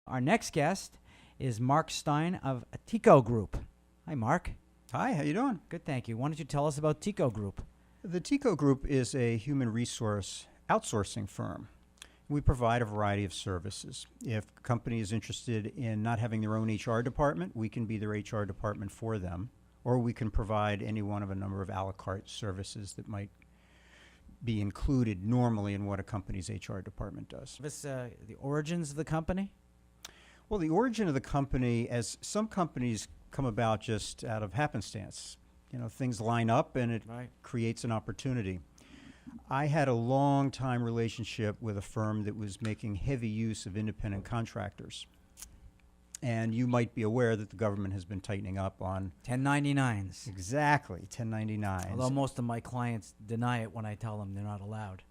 Our next guest is Mark Stein of Tico Group. Hi, Mark. Hi, how you doing? Good, thank you. Why don't you tell us about Tico Group? The Tico Group is a human resource outsourcing firm. We provide a variety of services. If a company is interested in not having their own HR department, we can be their HR department for them, or we can provide any one of a number of a la carte services that might be included normally in what a company's HR department does. This the origins of the company? Well, the origin of the company, as some companies come about just out of happenstance. You know, things line up and it creates an opportunity. I had a long time relationship with a firm that was making heavy use of independent contractors. And you might be aware that the government has been tightening up on 1099s. Exactly, 1099s. Although most of my clients deny it when I tell them they're not allowed.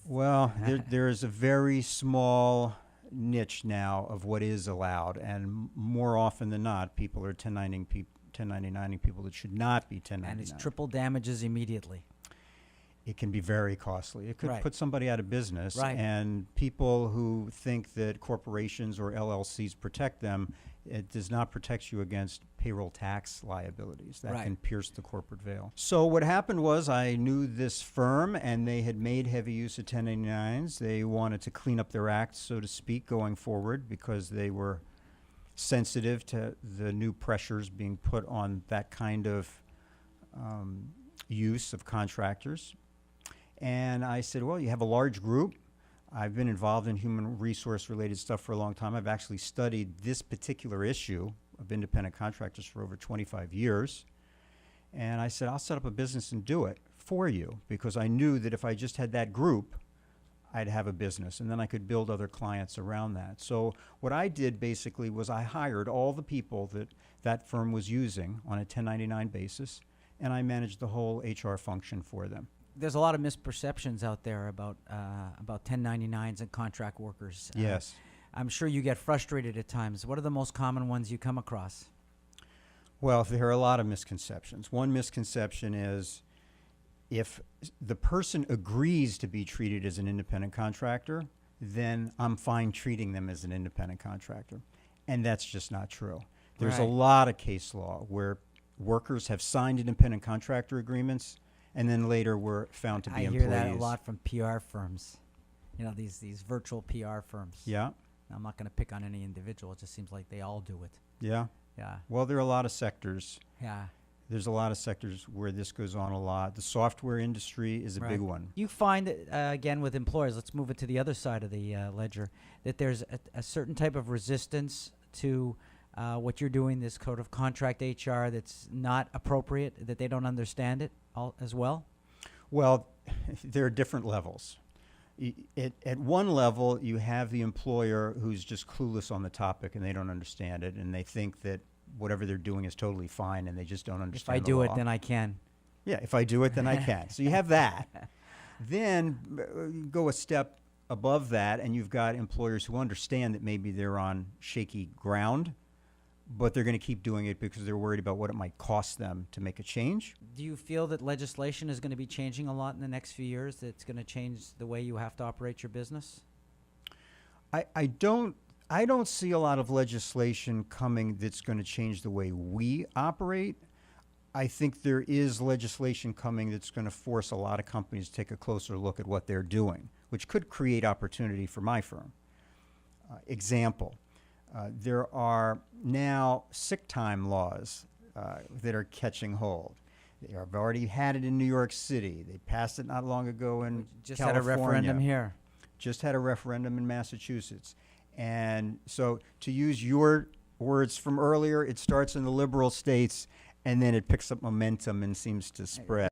Well, there is a very small niche now of what is allowed, and more often than not, people are 1099ing people that should not be 1099. And it's triple damages immediately. It can be very costly. It could put somebody out of business, and people who think that corporations or LLCs protect them, it does not protect you against payroll tax liabilities. That can pierce the corporate veil. So what happened was I knew this firm, and they had made heavy use of 1099s. They wanted to clean up their act, so to speak, going forward, because they were sensitive to the new pressures being put on that kind of use of contractors. And I said, well, you have a large group. I've been involved in human resource related stuff for a long time. I've actually studied this particular issue of independent contractors for over 25 years. And I said, I'll set up a business and do it for you, because I knew that if I just had that group, I'd have a business, and then I could build other clients around that. So what I did basically was I hired all the people that that firm was using on a 1099 basis, and I managed the whole HR function for them. There's a lot of misperceptions out there about 1099s and contract workers. Yes. I'm sure you get frustrated at times. What are the most common ones you come across? Well, there are a lot of misconceptions. One misconception is if the person agrees to be treated as an independent contractor, then I'm fine treating them as an independent contractor. And that's just not true. There's a lot of case law where workers have signed independent contractor agreements and then later were found to be employees. I hear that a lot from PR firms. You know, these virtual PR firms. Yeah. I'm not going to pick on any individual. It just seems like they all do it. Yeah. Yeah. Well, there are a lot of sectors. Yeah. There's a lot of sectors where this goes on a lot. The software industry is a big one. You find that, again, with employers, let's move it to the other side of the ledger, that there's a certain type of resistance to what you're doing, this code of contract HR, that's not appropriate, that they don't understand it as well? Well, there are different levels. At one level, you have the employer who's just clueless on the topic and they don't understand it, and they think that whatever they're doing is totally fine and they just don't understand If I do it, then I can. Yeah, if I do it, then I can. So you have that. Then go a step above that, and you've got employers who understand that maybe they're on shaky ground, but they're going to keep doing it because they're worried about what it might cost them to make a change. Do you feel that legislation is going to be changing a lot in the next few years, that it's going to change the way you have to operate your business? I don't see a lot of legislation coming that's going to change the way we operate. I think there is legislation coming that's going to force a lot of companies to take a closer look at what they're doing, which could create opportunity for my firm. Example. There are now sick time laws that are catching hold. They have already had it in New York City. They passed it not long ago in Just California. had a referendum here. Just had a referendum in Massachusetts. And so, to use your words from earlier, it starts in the liberal states and then it picks up momentum and seems to spread.